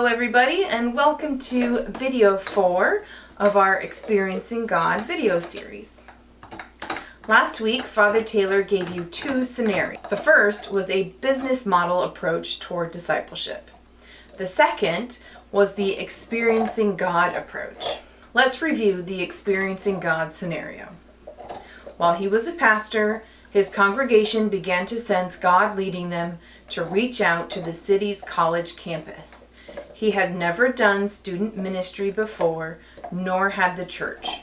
Hello everybody, and welcome to video 4 of our Experiencing God video series. Last week, Father Taylor gave you 2 scenarios. The first was a business model approach toward discipleship. The second was the Experiencing God approach. Let's review the Experiencing God scenario. While he was a pastor, his congregation began to sense God leading them to reach out to the city's college campus. He had never done student ministry before, nor had the church.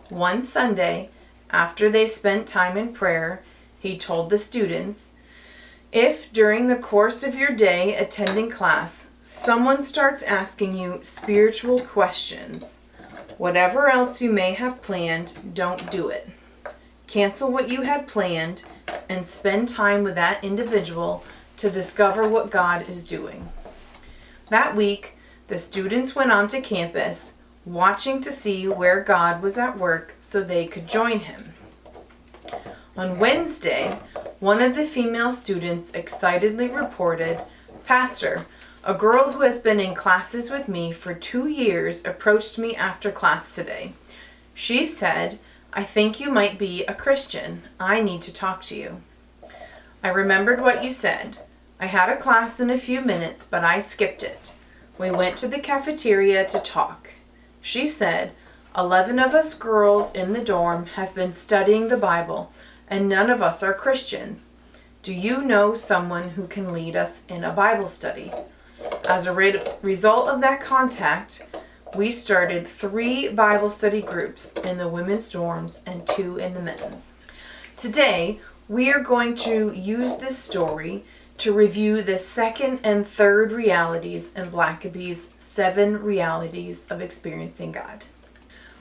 One Sunday, after they spent time in prayer, he told the students, "If during the course of your day attending class, someone starts asking you spiritual questions, whatever else you may have planned, don't do it. Cancel what you had planned and spend time with that individual to discover what God is doing." That week, the students went onto campus, watching to see where God was at work so they could join him. On Wednesday, one of the female students excitedly reported, "Pastor, a girl who has been in classes with me for 2 years approached me after class today. She said, 'I think you might be a Christian. I need to talk to you.' I remembered what you said. I had a class in a few minutes, but I skipped it. We went to the cafeteria to talk. She said, 11 of us girls in the dorm have been studying the Bible, and none of us are Christians. Do you know someone who can lead us in a Bible study?" As a result of that contact, we started 3 Bible study groups in the women's dorms and 2 in the men's. Today, we are going to use this story to review the second and third realities in Blackaby's 7 realities of experiencing God.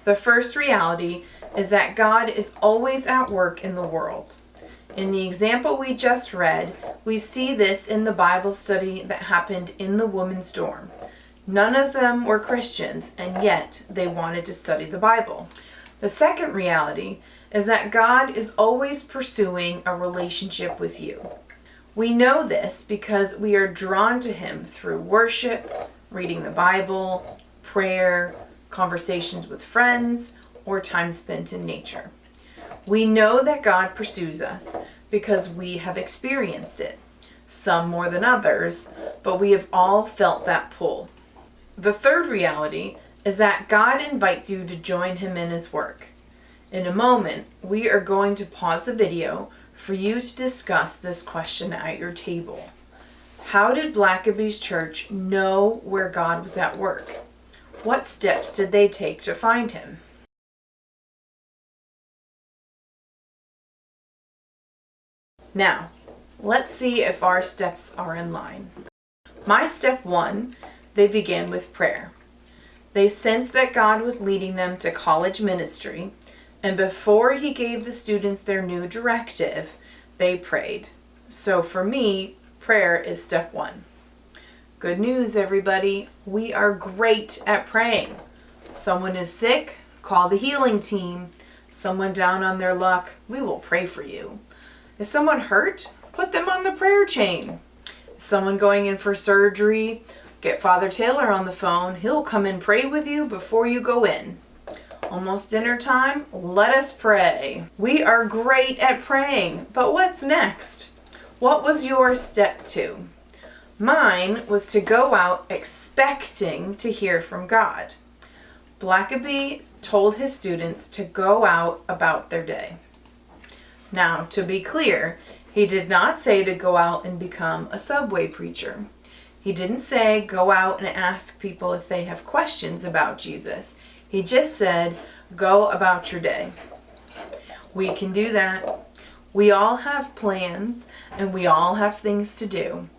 The first reality is that God is always at work in the world. In the example we just read, we see this in the Bible study that happened in the women's dorm. None of them were Christians, and yet they wanted to study the Bible. The second reality is that God is always pursuing a relationship with you. We know this because we are drawn to him through worship, reading the Bible, prayer, conversations with friends, or time spent in nature. We know that God pursues us because we have experienced it, some more than others, but we have all felt that pull. The third reality is that God invites you to join him in his work. In a moment, we are going to pause the video for you to discuss this question at your table. How did Blackaby's church know where God was at work? What steps did they take to find him? Now, let's see if our steps are in line. My step 1, they began with prayer. They sensed that God was leading them to college ministry, and before he gave the students their new directive, they prayed. So for me, prayer is step 1. Good news, everybody. We are great at praying. Someone is sick, call the healing team. Someone down on their luck, we will pray for you. Is someone hurt? Put them on the prayer chain. Is someone going in for surgery? Get Father Taylor on the phone. He'll come and pray with you before you go in. Almost dinner time? Let us pray. We are great at praying, but what's next? What was your step 2? Mine was to go out expecting to hear from God. Blackaby told his students to go out about their day. Now, to be clear, he did not say to go out and become a subway preacher. He didn't say go out and ask people if they have questions about Jesus. He just said, go about your day. We can do that. We all have plans and we all have things to do.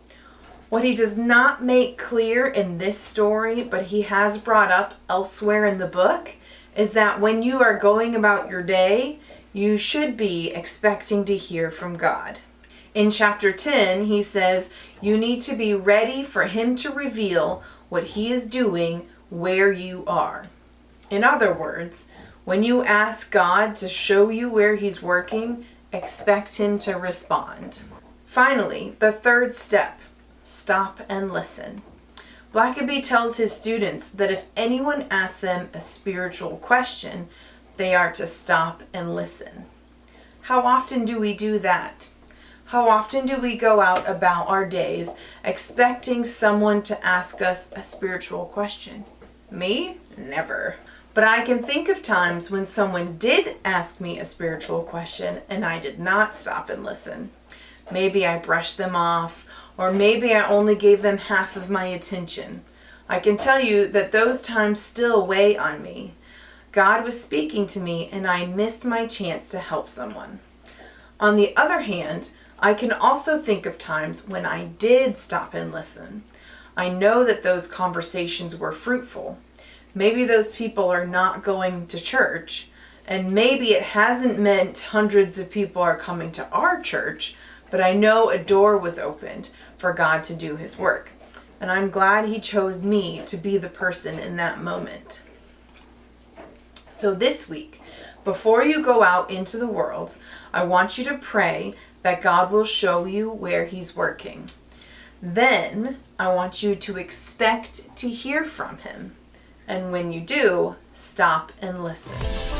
What he does not make clear in this story, but he has brought up elsewhere in the book, is that when you are going about your day, you should be expecting to hear from God. In chapter 10, he says, you need to be ready for him to reveal what he is doing where you are. In other words, when you ask God to show you where he's working, expect him to respond. Finally, the third step, stop and listen. Blackaby tells his students that if anyone asks them a spiritual question, they are to stop and listen. How often do we do that? How often do we go out about our days expecting someone to ask us a spiritual question? Me? Never. But I can think of times when someone did ask me a spiritual question and I did not stop and listen. Maybe I brushed them off, or maybe I only gave them half of my attention. I can tell you that those times still weigh on me. God was speaking to me and I missed my chance to help someone. On the other hand, I can also think of times when I did stop and listen. I know that those conversations were fruitful. Maybe those people are not going to church, and maybe it hasn't meant hundreds of people are coming to our church, but I know a door was opened for God to do his work. And I'm glad he chose me to be the person in that moment. So this week, before you go out into the world, I want you to pray that God will show you where he's working. Then I want you to expect to hear from him. And when you do, stop and listen.